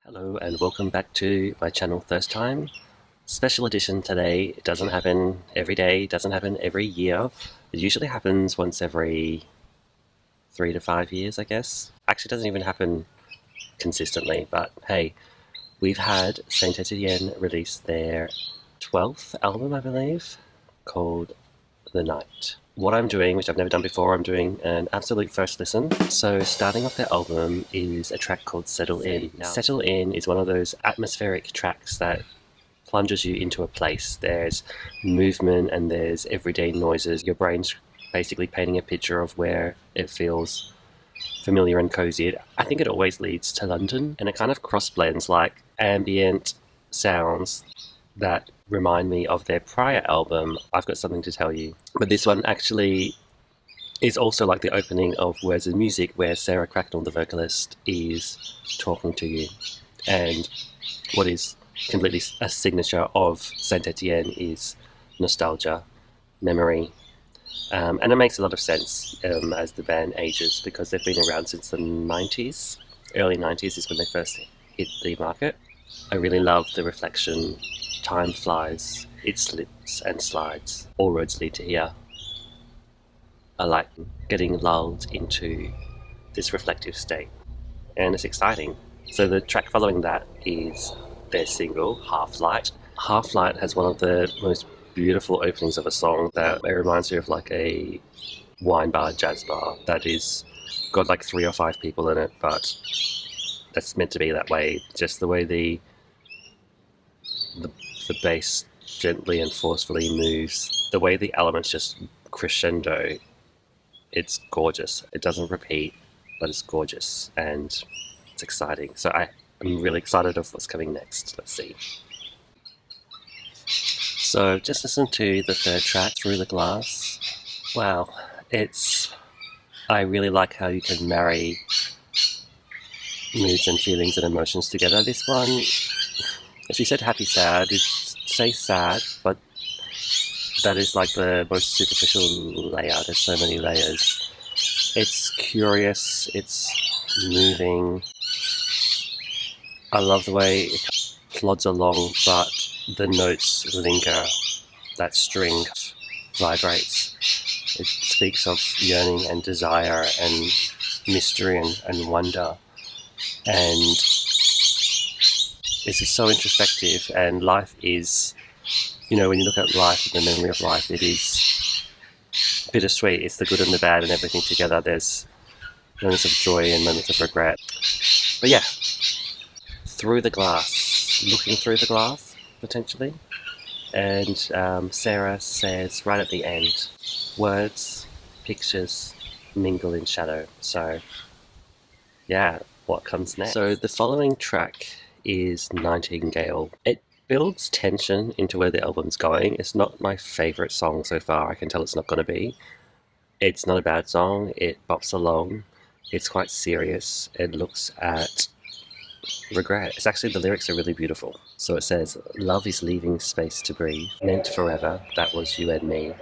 Hello and welcome back to my channel Thirst Time. Special edition today. It doesn't happen every day, it doesn't happen every year. It usually happens once every 3 to 5 years, I guess. Actually, it doesn't even happen consistently, but hey, we've had Saint Etienne release their 12th album, I believe, called The Night. What I'm doing, which I've never done before, I'm doing an absolute first listen. So starting off their album is a track called Settle In. Settle In is one of those atmospheric tracks that plunges you into a place. There's movement and there's everyday noises. Your brain's basically painting a picture of where it feels familiar and cozy. I think it always leads to London, and it kind of cross blends like ambient sounds that remind me of their prior album, I've Got Something to Tell You. But this one actually is also like the opening of Words and Music, where Sarah Cracknell, the vocalist, is talking to you. And what is completely a signature of Saint Etienne is nostalgia, memory. And it makes a lot of sense as the band ages, because they've been around since the 90s. Early 90s is when they first hit the market. I really love the reflection. Time flies, it slips and slides. All roads lead to here. I like getting lulled into this reflective state, and it's exciting. So the track following that is their single, Half Light. Half Light has one of the most beautiful openings of a song that it reminds me of like a wine bar, jazz bar that is got like 3 or 5 people in it, but that's meant to be that way. Just the way the bass gently and forcefully moves, the way the elements just crescendo, it's gorgeous. It doesn't repeat, but it's gorgeous and it's exciting. So I'm really excited of what's coming next. Let's see. So just listen to the third track, Through the Glass. Wow, I really like how you can marry moods and feelings and emotions together. This one, if you said happy sad, you'd say sad, but that is like the most superficial layer. There's so many layers. It's curious, it's moving. I love the way it plods along, but the notes linger. That string vibrates. It speaks of yearning and desire and mystery and wonder. And it's just so introspective, and life is, when you look at life and the memory of life, it is bittersweet. It's the good and the bad and everything together. There's moments of joy and moments of regret. But yeah, through the glass, looking through the glass, potentially. And Sarah says right at the end, words, pictures, mingle in shadow. So yeah, what comes next? So the following track is Nightingale. It builds tension into where the album's going. It's not my favourite song so far. I can tell it's not going to be. It's not a bad song. It bops along. It's quite serious. It looks at regret. It's actually, the lyrics are really beautiful. So it says, love is leaving space to breathe. Meant forever, that was you and me.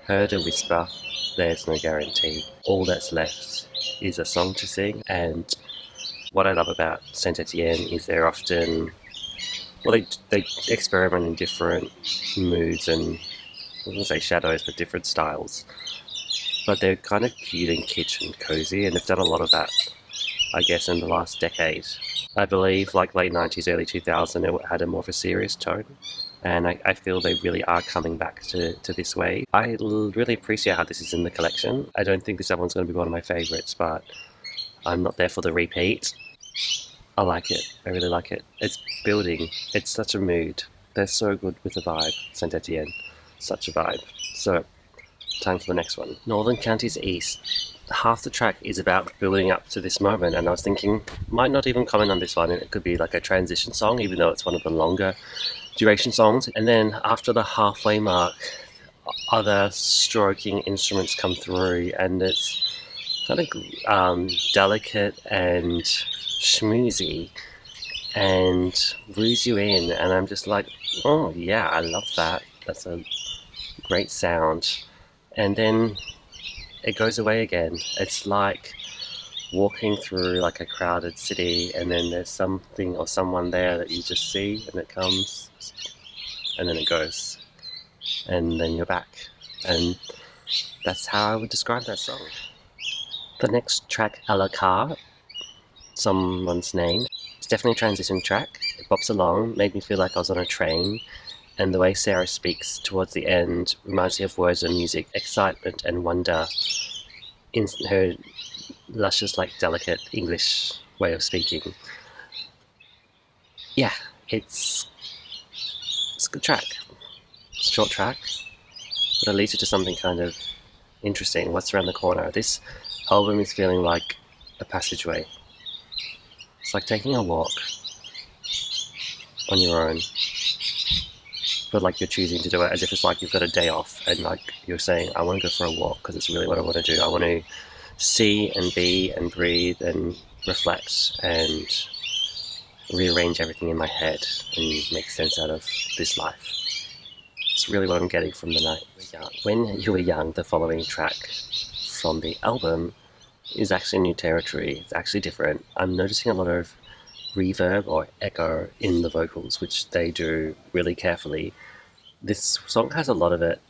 Heard a whisper, there's no guarantee. All that's left is a song to sing. And what I love about Saint Etienne is they're often, they experiment in different moods and, I wouldn't say shadows, but different styles. But they're kind of cute and kitsch and cozy, and they've done a lot of that, I guess, in the last decade. I believe like late 90s, early 2000, it had a more of a serious tone. And I feel they really are coming back to this way. I really appreciate how this is in the collection. I don't think this album's going to be one of my favourites, but I'm not there for the repeat. I like it. I really like it. It's building. It's such a mood. They're so good with the vibe, Saint Etienne. Such a vibe. So, time for the next one. Northern Counties East. Half the track is about building up to this moment, and I was thinking, might not even comment on this one. It could be like a transition song, even though it's one of the longer duration songs. And then after the halfway mark, other stroking instruments come through, and it's kind of delicate and schmoozy and reels you in, and I'm just like, oh yeah, I love that. That's a great sound. And then it goes away again. It's like walking through like a crowded city, and then there's something or someone there that you just see, and it comes, and then it goes, and then you're back. And that's how I would describe that song. The next track, A la carte, Someone's Name. It's definitely a transition track. It bops along, made me feel like I was on a train, and the way Sarah speaks towards the end reminds me of words and music, excitement and wonder in her luscious, like delicate English way of speaking. Yeah, it's a good track. It's a short track, but it leads you to something kind of interesting. What's around the corner? This album is feeling like a passageway. It's like taking a walk on your own, but like you're choosing to do it as if it's like you've got a day off, and like you're saying, I want to go for a walk because it's really what I want to do. I want to see and be and breathe and reflect and rearrange everything in my head and make sense out of this life. It's really what I'm getting from the night. When You Were Young, the following track from the album, is actually new territory. It's actually different. I'm noticing a lot of reverb or echo in the vocals, which they do really carefully. This song has a lot of it.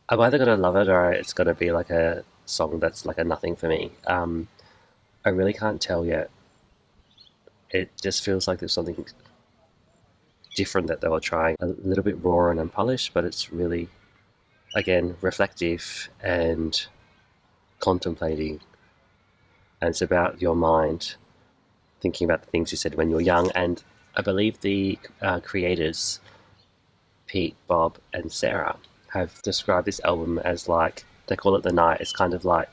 I'm either going to love it or it's going to be like a song that's like a nothing for me. I really can't tell yet. It just feels like there's something different that they were trying. A little bit raw and unpolished, but it's really, again, reflective and contemplating. And it's about your mind, thinking about the things you said when you were young. And I believe the creators, Pete, Bob, and Sarah, have described this album as like, they call it the night. It's kind of like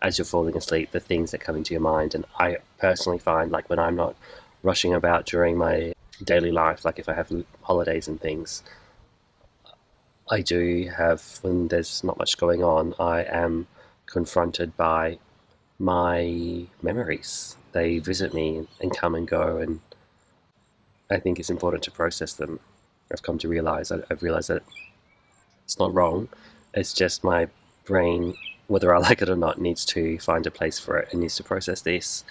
as you're falling asleep, the things that come into your mind. And I personally find like when I'm not rushing about during my daily life, like if I have holidays and things, I do have, when there's not much going on, I am confronted by my memories. They visit me and come and go, and I think it's important to process them. I've come to realize, I've realized that it's not wrong. It's just my brain, whether I like it or not, needs to find a place for it and needs to process this.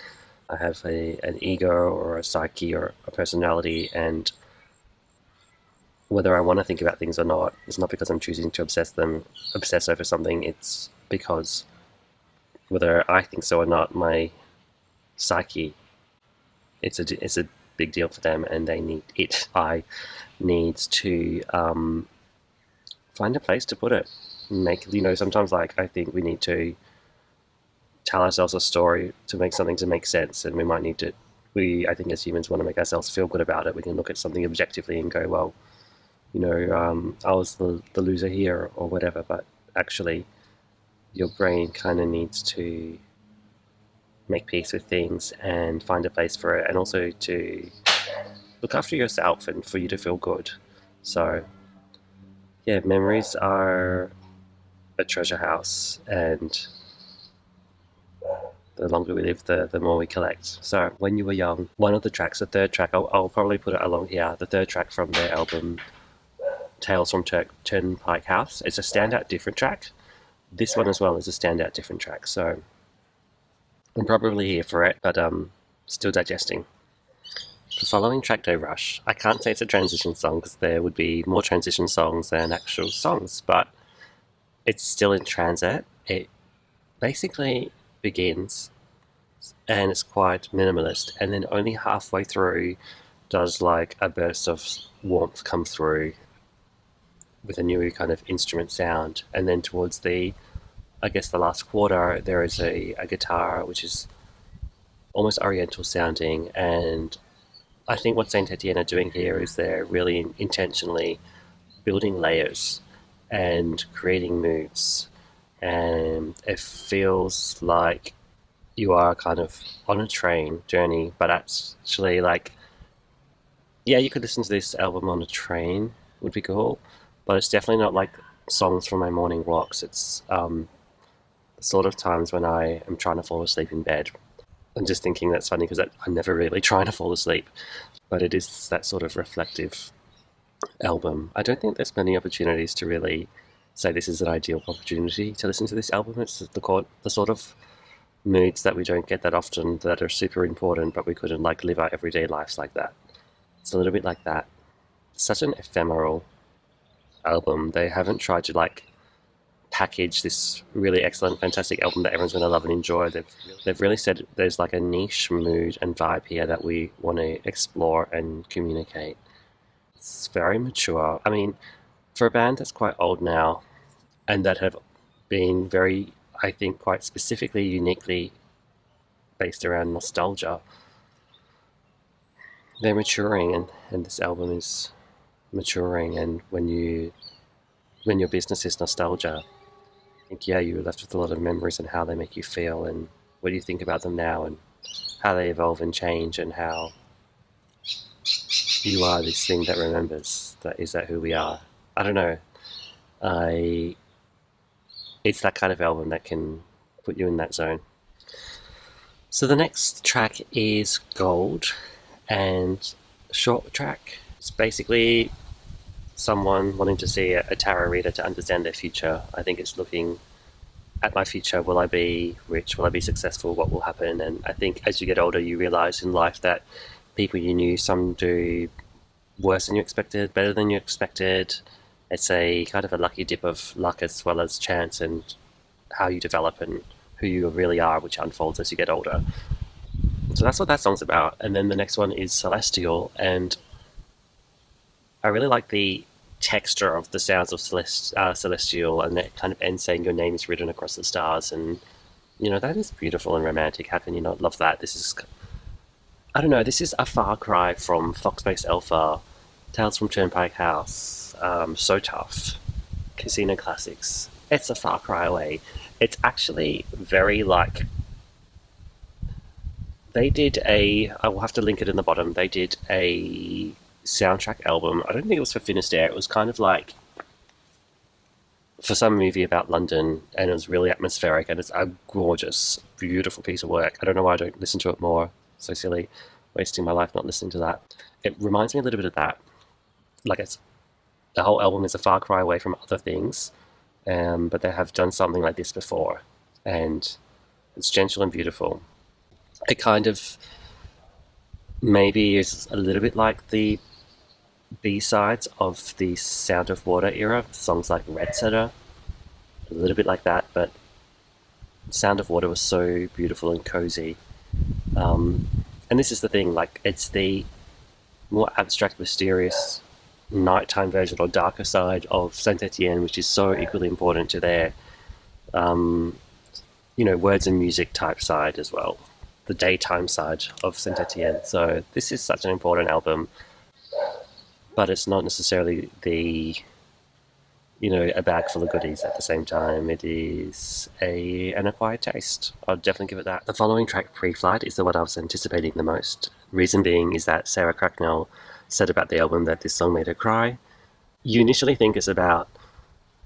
I have an ego or a psyche or a personality, and whether I want to think about things or not, it's not because I'm choosing to obsess over something. It's because whether I think so or not, my psyche, it's a big deal for them, and they need it. I need to find a place to put it. Sometimes like I think we need to tell ourselves a story to make something to make sense, and we might need to. I think as humans want to make ourselves feel good about it. We can look at something objectively and go, well, I was the loser here or whatever, but actually your brain kind of needs to make peace with things and find a place for it, and also to look after yourself and for you to feel good. So, yeah, memories are a treasure house, and the longer we live, the more we collect. So, When You Were Young, one of the tracks, the third track, I'll probably put it along here, the third track from their album, Tales from Turnpike House. It's a standout different track. This one as well is a standout different track. So, I'm probably here for it, but still digesting. The following track, Day Rush. I can't say it's a transition song because there would be more transition songs than actual songs, but it's still in transit. It basically begins and it's quite minimalist, and then only halfway through does like a burst of warmth come through with a new kind of instrument sound, and then towards the last quarter there is a guitar which is almost oriental sounding. And I think what Saint Etienne are doing here is they're really intentionally building layers and creating moods, and it feels like you are kind of on a train journey, but actually like, yeah, you could listen to this album on a train, would be cool, but it's definitely not like songs from my morning walks. It's the sort of times when I am trying to fall asleep in bed. I'm just thinking that's funny because I'm never really trying to fall asleep, but it is that sort of reflective album. I don't think there's many opportunities to really say this is an ideal opportunity to listen to this album. It's the sort of moods that we don't get that often that are super important, but we couldn't like live our everyday lives like that. It's a little bit like that. It's such an ephemeral album. They haven't tried to like package this really excellent, fantastic album that everyone's going to love and enjoy. They've really said there's like a niche mood and vibe here that we want to explore and communicate. It's very mature. I mean, for a band that's quite old now and that have been very, I think, quite specifically, uniquely based around nostalgia, they're maturing, and this album is maturing. And when your business is nostalgia, I think, yeah, you're left with a lot of memories and how they make you feel and what do you think about them now and how they evolve and change and how you are this thing that remembers. That is that who we are. I don't know. I It's that kind of album that can put you in that zone. So the next track is Gold, and short track. It's basically someone wanting to see a tarot reader to understand their future. I think it's looking at my future. Will I be rich? Will I be successful? What will happen? And I think as you get older, you realize in life that people you knew, some do worse than you expected, better than you expected. It's a kind of a lucky dip of luck as well as chance and how you develop and who you really are, which unfolds as you get older. So that's what that song's about. And then the next one is Celestial, and I really like the texture of the sounds of Celestial, and it kind of ends saying your name is written across the stars, and that is beautiful and romantic. How can you not love that? I don't know, this is a far cry from Foxbase Alpha, Tales from Turnpike House, So Tough, Casino Classics. It's a far cry away. It's actually very like, I will have to link it in the bottom, they did a soundtrack album. I don't think it was for Finisterre. It was kind of like for some movie about London, and it was really atmospheric, and it's a gorgeous, beautiful piece of work. I don't know why I don't listen to it more. So silly, wasting my life not listening to that. It reminds me a little bit of that. Like the whole album is a far cry away from other things, but they have done something like this before, and it's gentle and beautiful. It kind of maybe is a little bit like the B-sides of the Sound of Water era, songs like Red Setter, a little bit like that, but Sound of Water was so beautiful and cozy. And this is the thing, like, it's the more abstract, mysterious, nighttime version or darker side of Saint Etienne, which is so equally important to their, words and music type side as well, the daytime side of Saint Etienne. So this is such an important album, but it's not necessarily a bag full of goodies at the same time. It is an acquired taste. I'll definitely give it that. The following track, Pre-Flight, is the one I was anticipating the most. Reason being is that Sarah Cracknell said about the album that this song made her cry. You initially think it's about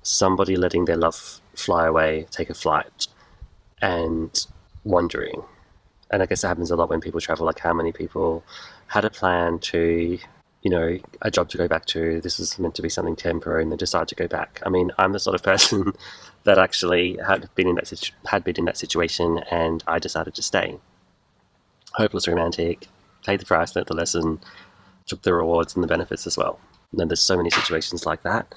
somebody letting their love fly away, take a flight, and wondering. And I guess that happens a lot when people travel, like how many people had a plan to a job to go back to. This was meant to be something temporary, and they decide to go back. I mean, I'm the sort of person that actually had been in that situation, and I decided to stay. Hopeless romantic, paid the price, learnt the lesson, took the rewards and the benefits as well. And there's so many situations like that.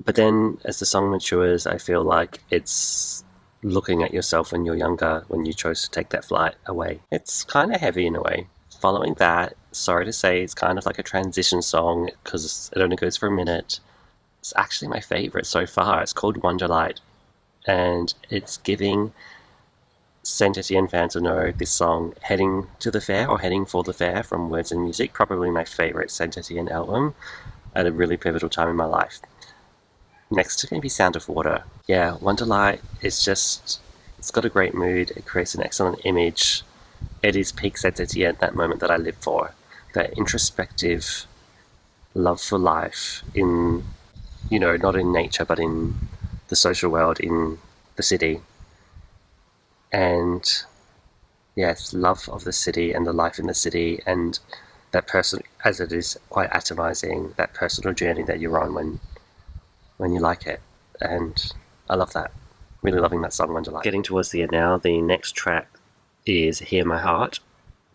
But then, as the song matures, I feel like it's looking at yourself when you're younger, when you chose to take that flight away. It's kind of heavy in a way. Following that, sorry to say, it's kind of like a transition song because it only goes for a minute. It's actually my favourite so far. It's called Wonderlight, and it's giving Saint Etienne fans to know this song, Heading to the Fair or Heading for the Fair from Words and Music, probably my favourite Saint Etienne album at a really pivotal time in my life. Next is going to be Sound of Water. Yeah, Wonderlight is just, it's got a great mood, it creates an excellent image. It is peak Saint Etienne, that moment that I live for. That introspective love for life in, not in nature, but in the social world, in the city. And yes, love of the city and the life in the city, and that person, as it is quite atomizing, that personal journey that you're on when when you like it, and I love that. Really loving that song, Wonderlight. Getting towards the end now, the next track is Hear My Heart.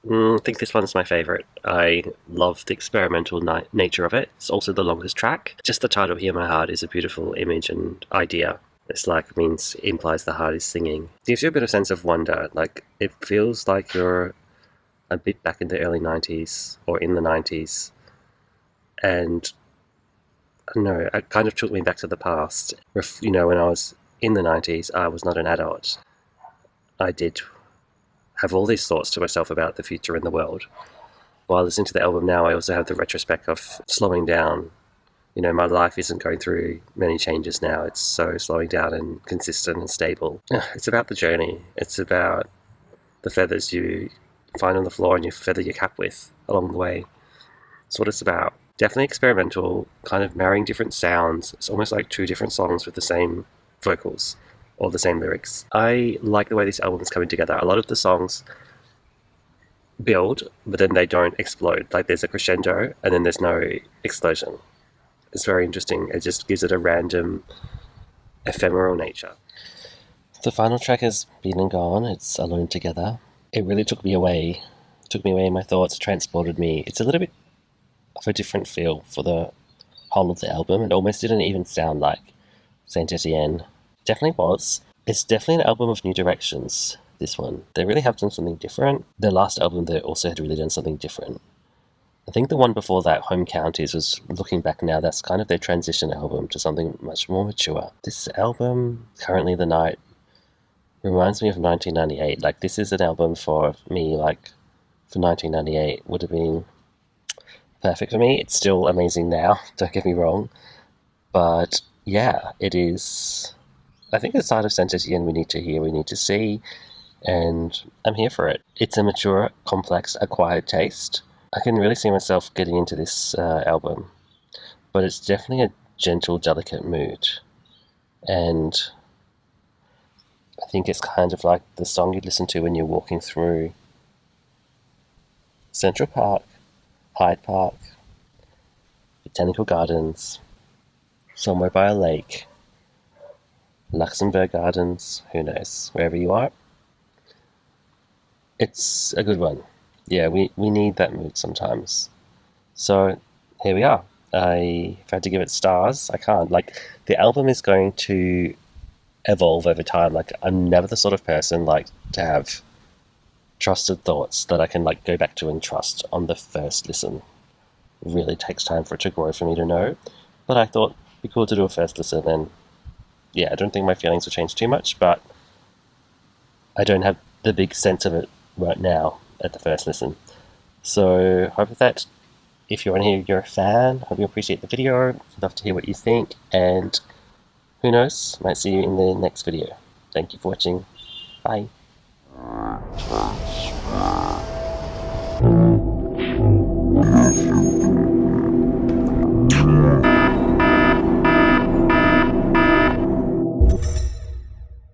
I think this one's my favourite. I love the experimental nature of it. It's also the longest track. Just the title, Hear My Heart, is a beautiful image and idea. It's like, implies the heart is singing. It gives you a bit of sense of wonder. Like, it feels like you're a bit back in the early 90s, or in the 90s. And, I don't know, it kind of took me back to the past. When I was in the 90s, I was not an adult. I did have all these thoughts to myself about the future and the world. While listening to the album now, I also have the retrospect of slowing down. My life isn't going through many changes now. It's so slowing down and consistent and stable. It's about the journey. It's about the feathers you find on the floor and you feather your cap with along the way. That's what it's about. Definitely experimental, kind of marrying different sounds. It's almost like two different songs with the same vocals or the same lyrics. I like the way this album is coming together. A lot of the songs build, but then they don't explode. Like, there's a crescendo and then there's no explosion. It's very interesting. It just gives it a random, ephemeral nature. The final track is Been and Gone. It's Alone Together. It really took me away in my thoughts, transported me. It's a little bit of a different feel for the whole of the album. It almost didn't even sound like Saint Etienne. Definitely was. It's definitely an album of new directions, this one. They really have done something different. Their last album, they also had really done something different. I think the one before that, Home Counties, was, looking back now, that's kind of their transition album to something much more mature. This album, Currently the Night, reminds me of 1998. Like, this is an album for me, like, for 1998 would have been perfect for me. It's still amazing now, don't get me wrong. But, yeah, it is, I think, the side of Saint Etienne we need to hear, we need to see, and I'm here for it. It's a mature, complex, acquired taste. I can really see myself getting into this album, but it's definitely a gentle, delicate mood, and I think it's kind of like the song you'd listen to when you're walking through Central Park, Hyde Park, Botanical Gardens, somewhere by a lake, Luxembourg Gardens, who knows, wherever you are. It's a good one. Yeah, we need that mood sometimes. So, here we are. If I had to give it stars, I can't. Like, the album is going to evolve over time. Like, I'm never the sort of person, like, to have trusted thoughts that I can, like, go back to and trust on the first listen. It really takes time for it to grow for me to know. But I thought it'd be cool to do a first listen, and yeah, I don't think my feelings will change too much, but I don't have the big sense of it right now at the first listen. So, hope that if you're on here, you're a fan, hope you appreciate the video, I'd love to hear what you think, and who knows, might see you in the next video. Thank you for watching. Bye.